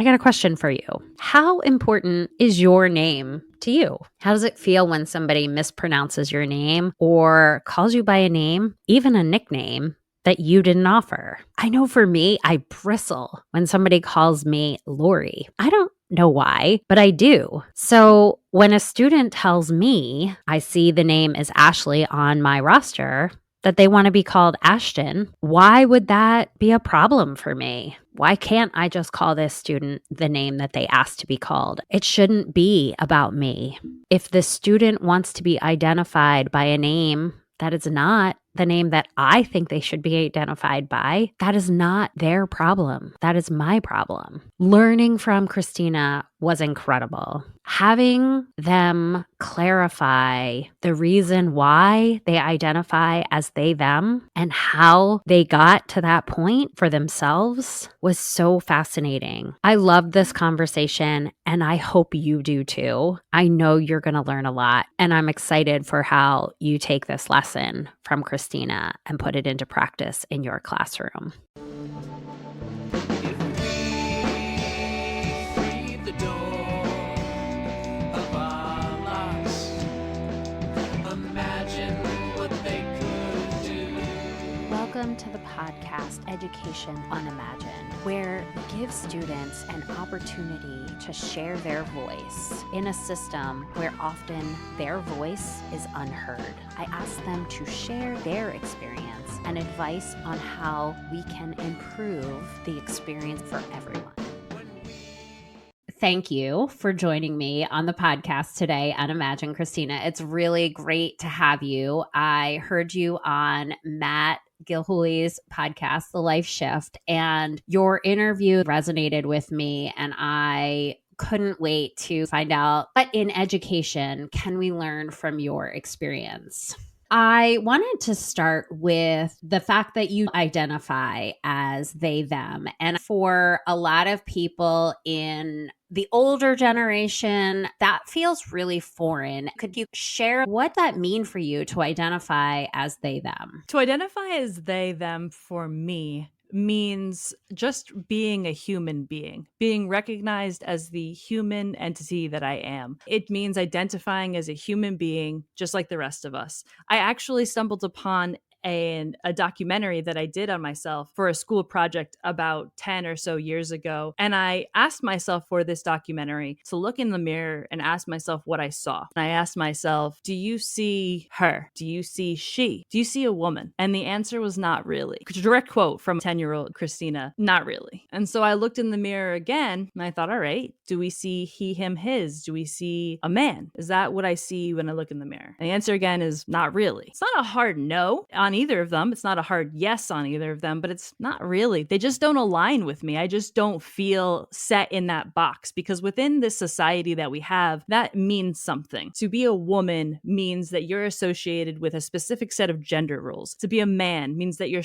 I got a question for you. How important is your name to you? How does it feel when somebody mispronounces your name or calls you by a name, even a nickname, that you didn't offer? I know for me, I bristle when somebody calls me Lori. I don't know why, but I do. So when a student tells me I see the name is Ashley on my roster, that they want to be called Ashton, why would that be a problem for me? Why can't I just call this student the name that they asked to be called? It shouldn't be about me. If the student wants to be identified by a name that is not the name that I think they should be identified by, that is not their problem. That is my problem. Learning from Cristina was incredible. Having them clarify the reason why they identify as they, them, and how they got to that point for themselves was so fascinating. I loved this conversation, and I hope you do too. I know you're going to learn a lot, and I'm excited for how you take this lesson from Cristina and put it into practice in your classroom. Welcome to the podcast Education Unimagined, where we give students an opportunity to share their voice in a system where often their voice is unheard. I ask them to share their experience and advice on how we can improve the experience for everyone. Thank you for joining me on the podcast today, Unimagine Cristina. It's really great to have you. I heard you on Matt Gilhooly's podcast, The Life Shift, and your interview resonated with me, and I couldn't wait to find out what in education can we learn from your experience. I wanted to start with the fact that you identify as they, them. And for a lot of people in the older generation, that feels really foreign. Could you share what that mean for you to identify as they, them? To identify as they, them for me means just being a human being, being recognized as the human entity that I am. It means identifying as a human being, just like the rest of us. I actually stumbled upon a documentary that I did on myself for a school project about 10 or so years ago. And I asked myself for this documentary to look in the mirror and ask myself what I saw. And I asked myself, do you see her? Do you see she? Do you see a woman? And the answer was not really. Direct quote from 10-year-old Cristina, not really. And so I looked in the mirror again and I thought, all right, do we see he, him, his? Do we see a man? Is that what I see when I look in the mirror? And the answer again is not really. It's not a hard no on either of them. It's not a hard yes on either of them, but it's not really. They just don't align with me. I just don't feel set in that box, because within this society that we have, that means something. To be a woman means that you're associated with a specific set of gender roles. To be a man means that you're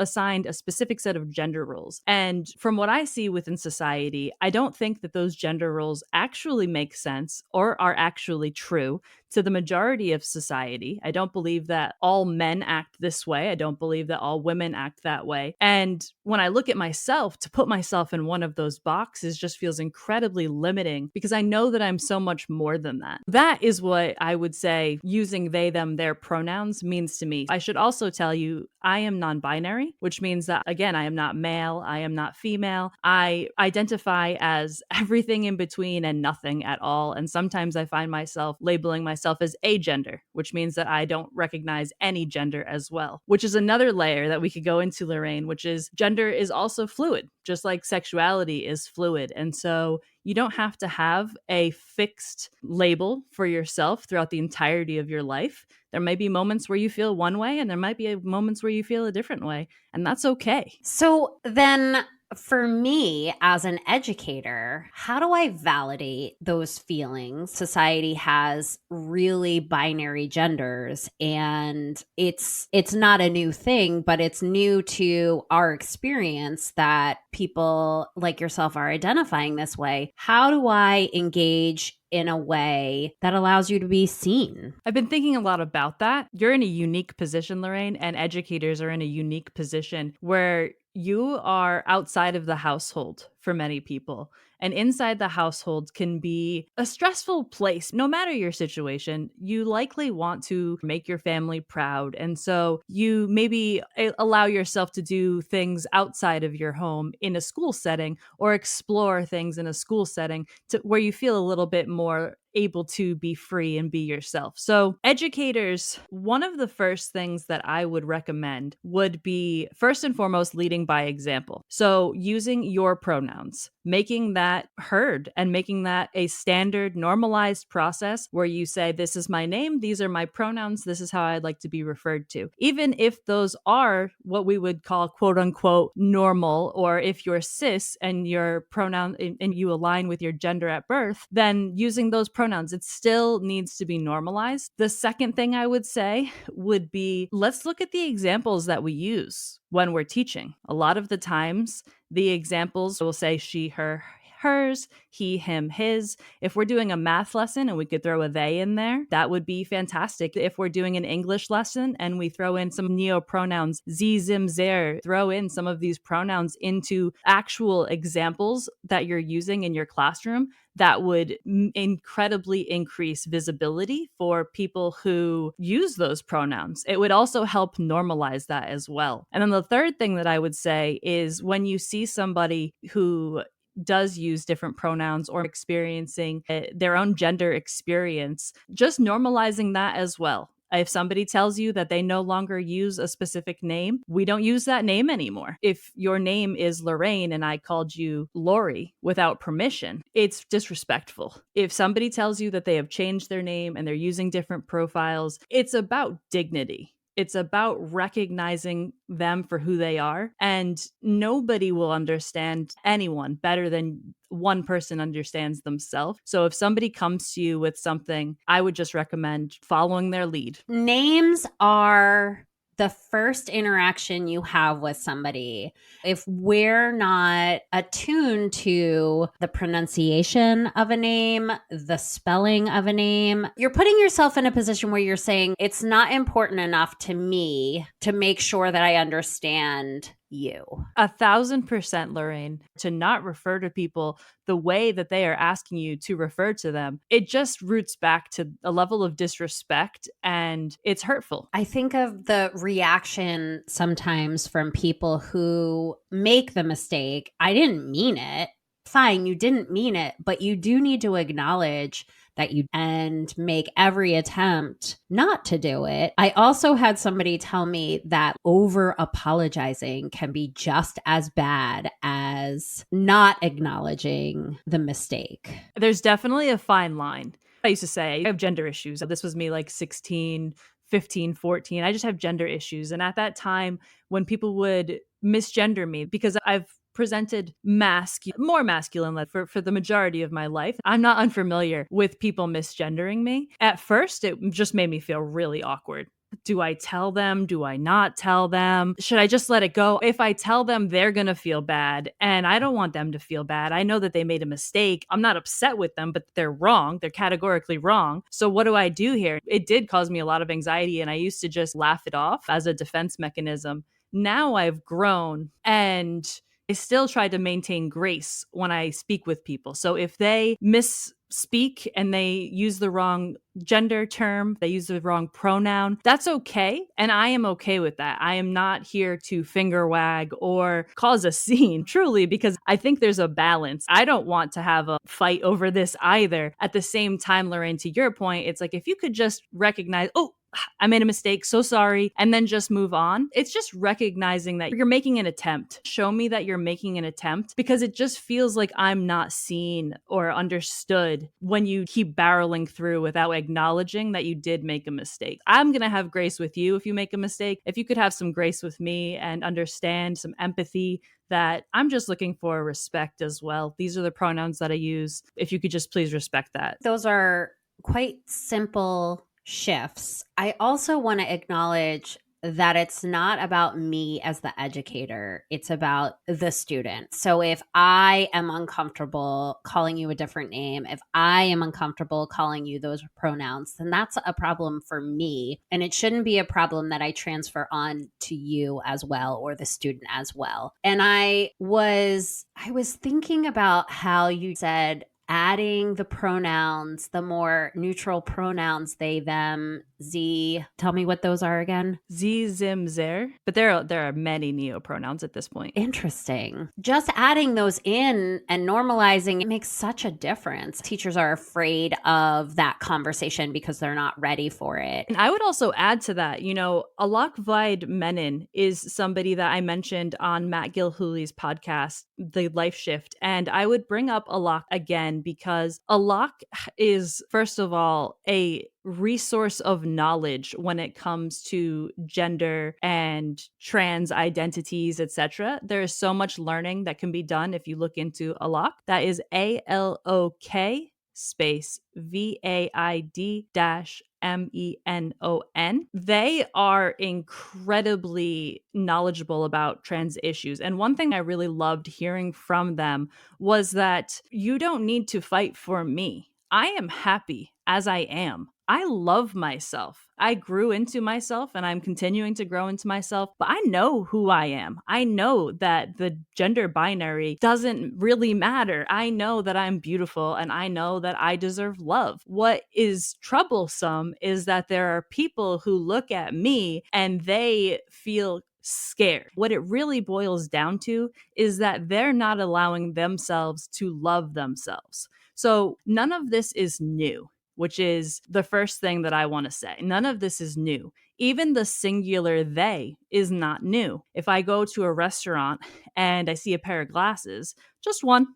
assigned a specific set of gender roles. And from what I see within society, I don't think that those gender roles actually make sense or are actually true to the majority of society. I don't believe that all men act this way. I don't believe that all women act that way. And when I look at myself, to put myself in one of those boxes just feels incredibly limiting, because I know that I'm so much more than that. That is what I would say using they, them, their pronouns means to me. I should also tell you, I am non-binary, which means that, again, I am not male, I am not female. I identify as everything in between and nothing at all. And sometimes I find myself labeling myself as agender, which means that I don't recognize any gender as well, which is another layer that we could go into, Lorraine, which is gender is also fluid, just like sexuality is fluid. And so you don't have to have a fixed label for yourself throughout the entirety of your life. There may be moments where you feel one way, and there might be moments where you feel a different way, and that's okay. So then, for me as an educator, how do I validate those feelings? Society has really binary genders, and it's not a new thing, but it's new to our experience that people like yourself are identifying this way. How do I engage in a way that allows you to be seen? I've been thinking a lot about that. You're in a unique position, Lorraine, and educators are in a unique position where you are outside of the household for many people. And inside the household can be a stressful place. No matter your situation, you likely want to make your family proud. And so you maybe allow yourself to do things outside of your home in a school setting, or explore things in a school setting where you feel a little bit more able to be free and be yourself. So, educators, one of the first things that I would recommend would be first and foremost leading by example. So, using your pronouns, making that heard and making that a standard normalized process where you say, this is my name, these are my pronouns, this is how I'd like to be referred to. Even if those are what we would call quote unquote normal, or if you're cis and your pronoun and you align with your gender at birth, then using those pronouns, it still needs to be normalized. The second thing I would say would be, let's look at the examples that we use when we're teaching. A lot of the times, the examples will say she, her, hers, he, him, his. If we're doing a math lesson and we could throw a they in there, that would be fantastic. If we're doing an English lesson and we throw in some neo-pronouns, sie, zim, zer, throw in some of these pronouns into actual examples that you're using in your classroom, that would incredibly increase visibility for people who use those pronouns. It would also help normalize that as well. And then the third thing that I would say is, when you see somebody who does use different pronouns or experiencing their own gender experience, just normalizing that as well. If somebody tells you that they no longer use a specific name, we don't use that name anymore. If your name is Lorraine and I called you Lori without permission, it's disrespectful. If somebody tells you that they have changed their name and they're using different profiles, it's about dignity. It's about recognizing them for who they are. And nobody will understand anyone better than one person understands themselves. So if somebody comes to you with something, I would just recommend following their lead. Names are the first interaction you have with somebody. If we're not attuned to the pronunciation of a name, the spelling of a name, you're putting yourself in a position where you're saying, it's not important enough to me to make sure that I understand you. 1,000%, Lorraine, to not refer to people the way that they are asking you to refer to them. It just roots back to a level of disrespect, and it's hurtful. I think of the reaction sometimes from people who make the mistake. I didn't mean it. Fine, you didn't mean it, but you do need to acknowledge that you and make every attempt not to do it. I also had somebody tell me that over apologizing can be just as bad as not acknowledging the mistake. There's definitely a fine line. I used to say, I have gender issues. This was me like 16, 15, 14. I just have gender issues. And at that time, when people would misgender me, because I've presented more masculine for the majority of my life, I'm not unfamiliar with people misgendering me. At first, it just made me feel really awkward. Do I tell them? Do I not tell them? Should I just let it go? If I tell them, they're going to feel bad, and I don't want them to feel bad. I know that they made a mistake. I'm not upset with them, but they're wrong. They're categorically wrong. So what do I do here? It did cause me a lot of anxiety, and I used to just laugh it off as a defense mechanism. Now I've grown, and I still try to maintain grace when I speak with people. So if they misspeak and they use the wrong gender term, they use the wrong pronoun, that's okay. And I am okay with that. I am not here to finger wag or cause a scene, truly, because I think there's a balance. I don't want to have a fight over this either. At the same time, Lorraine, to your point, it's like, if you could just recognize, oh, I made a mistake, so sorry, and then just move on. It's just recognizing that you're making an attempt. Show me that you're making an attempt, because it just feels like I'm not seen or understood when you keep barreling through without acknowledging that you did make a mistake. I'm going to have grace with you if you make a mistake. If you could have some grace with me and understand, some empathy, that I'm just looking for respect as well. These are the pronouns that I use. If you could just please respect that. Those are quite simple shifts. I also want to acknowledge that it's not about me as the educator, it's about the student. So if I am uncomfortable calling you a different name, if I am uncomfortable calling you those pronouns, then that's a problem for me. And it shouldn't be a problem that I transfer on to you as well or the student as well. And I was thinking about how you said adding the pronouns, the more neutral pronouns, they, them, z. Tell me what those are again. Z, zim, zer. But there are many neopronouns at this point. Interesting. Just adding those in and normalizing it makes such a difference. Teachers are afraid of that conversation because they're not ready for it. And I would also add to that, Alok Vaid Menon is somebody that I mentioned on Matt Gilhooly's podcast, The Life Shift. And I would bring up Alok again because Alok is, first of all, a resource of knowledge when it comes to gender and trans identities, etc. There is so much learning that can be done if you look into Alok. That is ALOK space VAID dash MENON. They are incredibly knowledgeable about trans issues. And one thing I really loved hearing from them was that you don't need to fight for me. I am happy as I am. I love myself. I grew into myself and I'm continuing to grow into myself, but I know who I am. I know that the gender binary doesn't really matter. I know that I'm beautiful and I know that I deserve love. What is troublesome is that there are people who look at me and they feel scared. What it really boils down to is that they're not allowing themselves to love themselves. So none of this is new, which is the first thing that I want to say. None of this is new. Even the singular they is not new. If I go to a restaurant and I see a pair of glasses, just one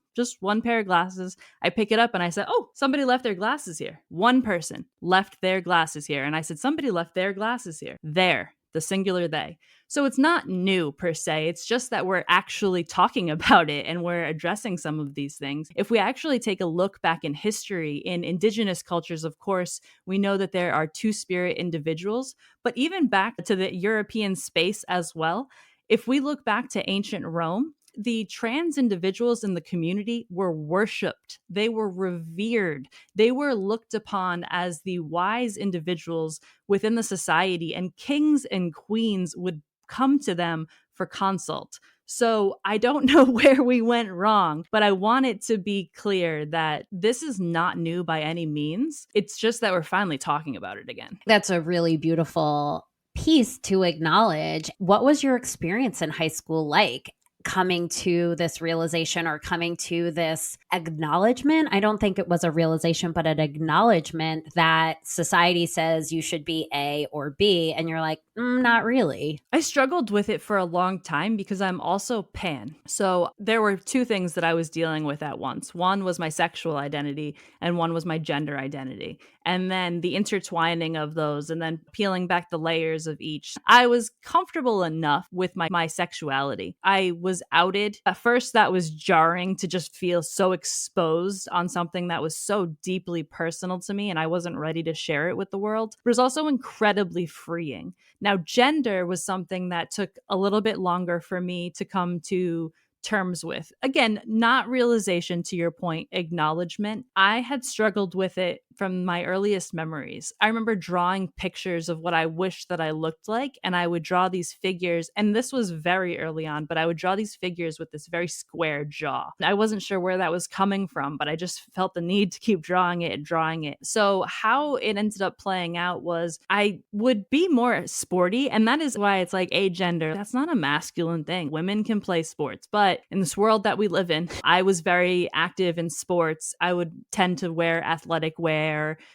pair of glasses, I pick it up and I say, oh, somebody left their glasses here. One person left their glasses here. And I said, somebody left their glasses here. There, the singular they. So it's not new per se. It's just that we're actually talking about it and we're addressing some of these things. If we actually take a look back in history, in indigenous cultures, of course, we know that there are two-spirit individuals, but even back to the European space as well, if we look back to ancient Rome, the trans individuals in the community were worshipped. They were revered. They were looked upon as the wise individuals within the society, and kings and queens would come to them for consult. So I don't know where we went wrong, but I want it to be clear that this is not new by any means. It's just that we're finally talking about it again. That's a really beautiful piece to acknowledge. What was your experience in high school like? Coming to this realization or coming to this acknowledgement. I don't think it was a realization, but an acknowledgement that society says you should be A or B. And you're like, not really. I struggled with it for a long time because I'm also pan. So there were two things that I was dealing with at once. One was my sexual identity and one was my gender identity. And then the intertwining of those and then peeling back the layers of each. I was comfortable enough with my sexuality. I was outed. At first, that was jarring to just feel so exposed on something that was so deeply personal to me, and I wasn't ready to share it with the world. But it was also incredibly freeing. Now, gender was something that took a little bit longer for me to come to terms with. Again, not realization, to your point, acknowledgement. I had struggled with it from my earliest memories. I remember drawing pictures of what I wished that I looked like, and I would draw these figures, and this was very early on, but I would draw these figures with this very square jaw. I wasn't sure where that was coming from, but I just felt the need to keep drawing it and drawing it. So how it ended up playing out was I would be more sporty, and that is why it's like agender. That's not a masculine thing. Women can play sports, but in this world that we live in, I was very active in sports. I would tend to wear athletic wear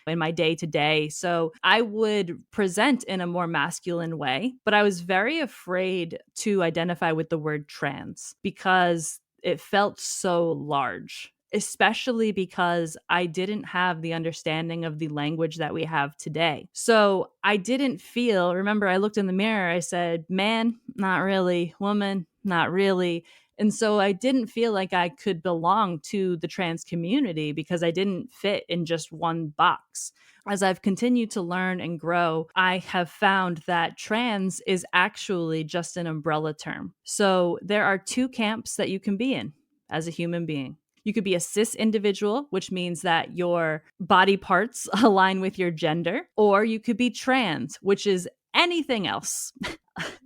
in my day to day. So I would present in a more masculine way, but I was very afraid to identify with the word trans because it felt so large, especially because I didn't have the understanding of the language that we have today. So I didn't feel, remember, I looked in the mirror, I said, man, not really, woman, not really. And so I didn't feel like I could belong to the trans community because I didn't fit in just one box. As I've continued to learn and grow, I have found that trans is actually just an umbrella term. So there are two camps that you can be in as a human being. You could be a cis individual, which means that your body parts align with your gender, or you could be trans, which is anything else.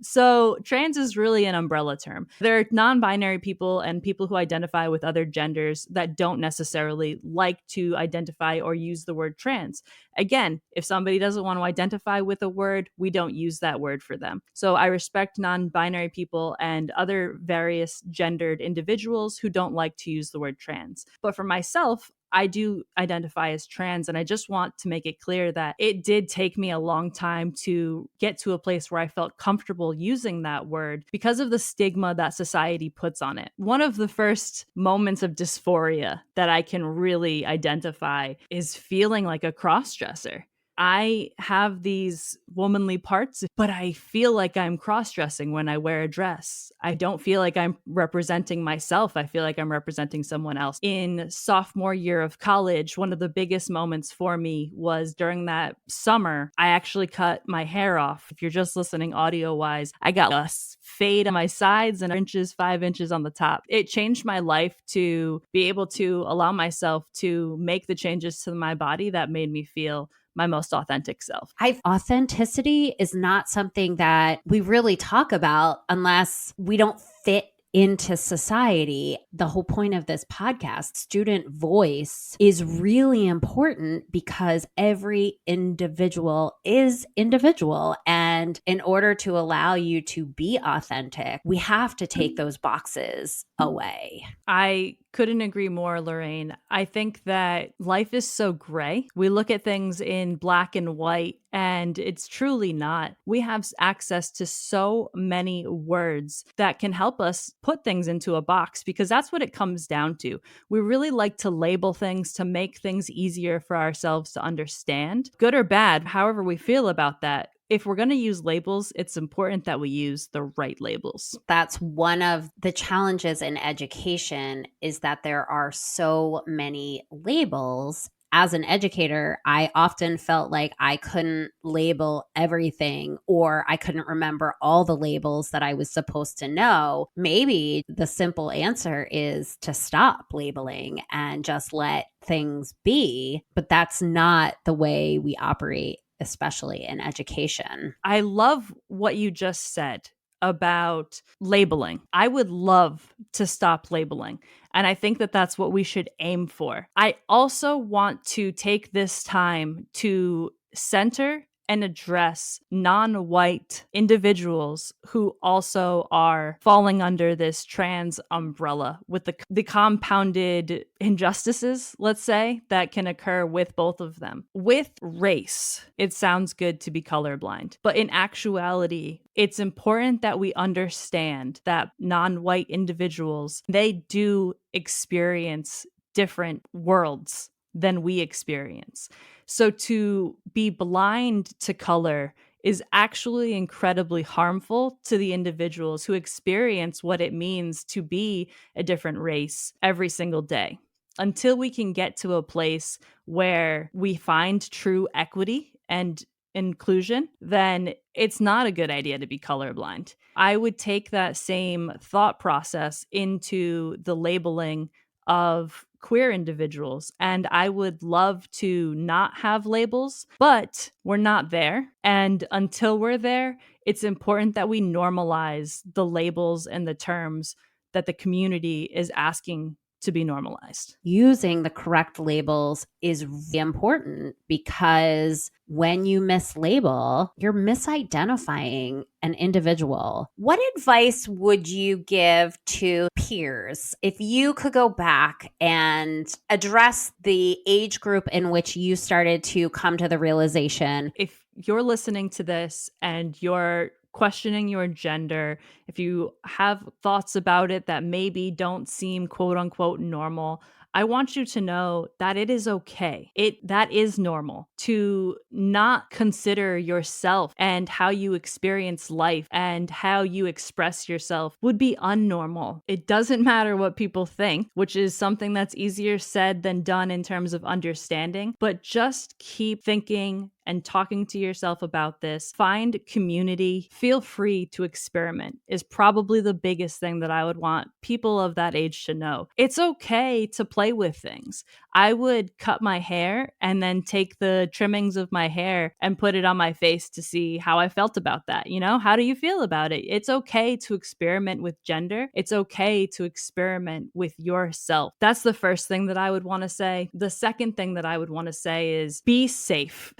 So, trans is really an umbrella term. There are non binary people and people who identify with other genders that don't necessarily like to identify or use the word trans. Again, if somebody doesn't want to identify with a word, we don't use that word for them. So, I respect non binary people and other various gendered individuals who don't like to use the word trans. But for myself, I do identify as trans, and I just want to make it clear that it did take me a long time to get to a place where I felt comfortable using that word because of the stigma that society puts on it. One of the first moments of dysphoria that I can really identify is feeling like a crossdresser. I have these womanly parts, but I feel like I'm cross dressing when I wear a dress. I don't feel like I'm representing myself. I feel like I'm representing someone else. In sophomore year of college, one of the biggest moments for me was during that summer, I actually cut my hair off. If you're just listening audio wise, I got a fade on my sides and 5 inches on the top. It changed my life to be able to allow myself to make the changes to my body that made me feel my most authentic self. Authenticity is not something that we really talk about unless we don't fit into society. The whole point of this podcast, student voice, is really important because every individual is individual. And in order to allow you to be authentic, we have to take those boxes away. I couldn't agree more, Lorraine. I think that life is so gray. We look at things in black and white, and it's truly not. We have access to so many words that can help us put things into a box because that's what it comes down to. We really like to label things to make things easier for ourselves to understand, good or bad, however we feel about that. If we're going to use labels, it's important that we use the right labels. That's one of the challenges in education is that there are so many labels. As an educator, I often felt like I couldn't label everything or I couldn't remember all the labels that I was supposed to know. Maybe the simple answer is to stop labeling and just let things be, but that's not the way we operate, especially in education. I love what you just said about labeling. I would love to stop labeling. And I think that that's what we should aim for. I also want to take this time to center and address non-white individuals who also are falling under this trans umbrella with the compounded injustices, let's say, that can occur with both of them. With race, it sounds good to be colorblind, but in actuality, it's important that we understand that non-white individuals, they do experience different worlds than we experience. So to be blind to color is actually incredibly harmful to the individuals who experience what it means to be a different race every single day. Until we can get to a place where we find true equity and inclusion, then it's not a good idea to be colorblind. I would take that same thought process into the labeling of queer individuals. And I would love to not have labels, but we're not there. And until we're there, it's important that we normalize the labels and the terms that the community is asking to be normalized. Using the correct labels is really important because when you mislabel, you're misidentifying an individual. What advice would you give to peers if you could go back and address the age group in which you started to come to the realization? If you're listening to this and you're questioning your gender, if you have thoughts about it that maybe don't seem quote unquote normal, I want you to know that it is okay. That is normal to not consider yourself and how you experience life and how you express yourself would be unnormal. It doesn't matter what people think, which is something that's easier said than done in terms of understanding, but just keep thinking and talking to yourself about this. Find community. Feel free to experiment is probably the biggest thing that I would want people of that age to know. It's okay to play with things. I would cut my hair and then take the trimmings of my hair and put it on my face to see how I felt about that. You know, how do you feel about it? It's okay to experiment with gender. It's okay to experiment with yourself. That's the first thing that I would want to say. The second thing that I would want to say is be safe.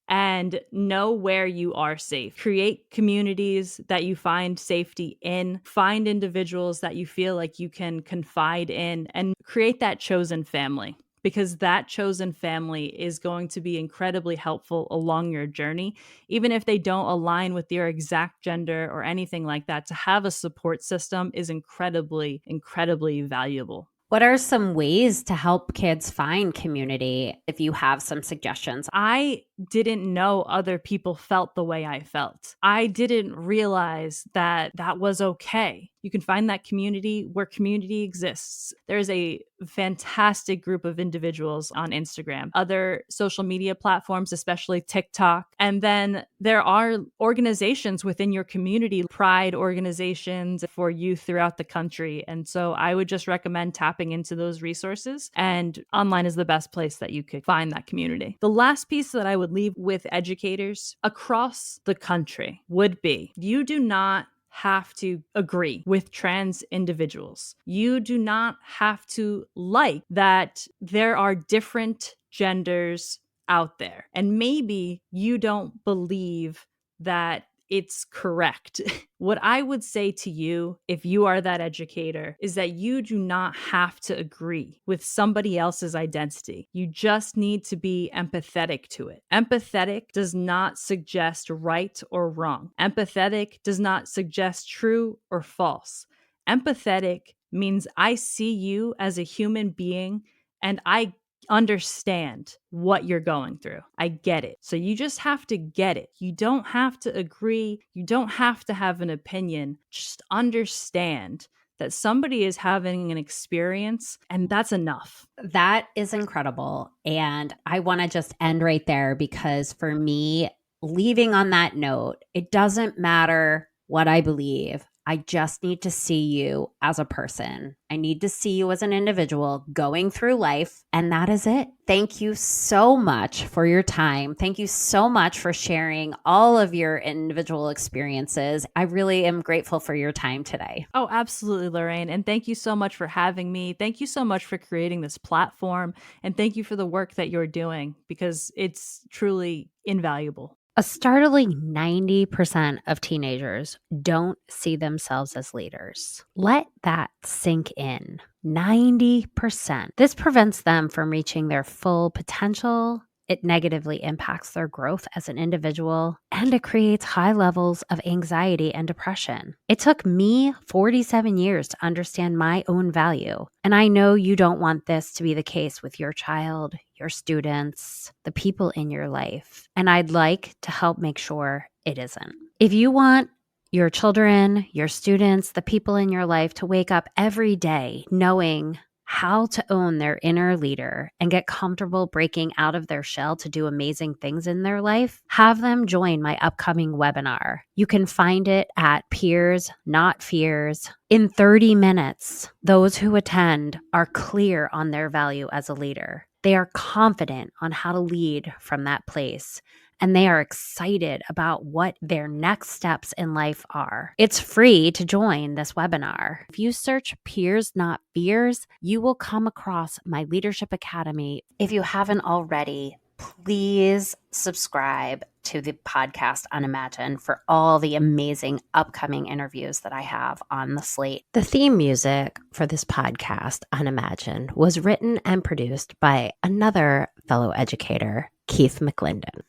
And know where you are safe. Create communities that you find safety in. Find individuals that you feel like you can confide in and create that chosen family, because that chosen family is going to be incredibly helpful along your journey. Even if they don't align with your exact gender or anything like that, to have a support system is incredibly, incredibly valuable. What are some ways to help kids find community if you have some suggestions? I didn't know other people felt the way I felt. I didn't realize that that was okay. You can find that community where community exists. There's a fantastic group of individuals on Instagram, other social media platforms, especially TikTok. And then there are organizations within your community, pride organizations for youth throughout the country. And so I would just recommend tapping into those resources. And online is the best place that you could find that community. The last piece that I would leave with educators across the country would be, you do not have to agree with trans individuals. You do not have to like that there are different genders out there. And maybe you don't believe that it's correct. What I would say to you, if you are that educator, is that you do not have to agree with somebody else's identity. You just need to be empathetic to it. Empathetic does not suggest right or wrong. Empathetic does not suggest true or false. Empathetic means I see you as a human being and I understand what you're going through. I get it. So you just have to get it. You don't have to agree. You don't have to have an opinion. Just understand that somebody is having an experience, and that's enough. That is incredible. And I want to just end right there, because for me, leaving on that note, it doesn't matter what I believe. I just need to see you as a person. I need to see you as an individual going through life, and that is it. Thank you so much for your time. Thank you so much for sharing all of your individual experiences. I really am grateful for your time today. Oh, absolutely, Lorraine. And thank you so much for having me. Thank you so much for creating this platform. And thank you for the work that you're doing, because it's truly invaluable. A startling 90% of teenagers don't see themselves as leaders. Let that sink in. 90%. This prevents them from reaching their full potential. It negatively impacts their growth as an individual, and it creates high levels of anxiety and depression. It took me 47 years to understand my own value, and I know you don't want this to be the case with your child, your students, the people in your life, and I'd like to help make sure it isn't. If you want your children, your students, the people in your life to wake up every day knowing how to own their inner leader and get comfortable breaking out of their shell to do amazing things in their life, have them join my upcoming webinar. You can find it at Peers Not Fears. In 30 minutes, those who attend are clear on their value as a leader. They are confident on how to lead from that place, and they are excited about what their next steps in life are. It's free to join this webinar. If you search Peers Not Fears, you will come across my Leadership Academy. If you haven't already, please subscribe to the podcast Unimagine for all the amazing upcoming interviews that I have on the slate. The theme music for this podcast, Unimagine, was written and produced by another fellow educator, Keith McClendon.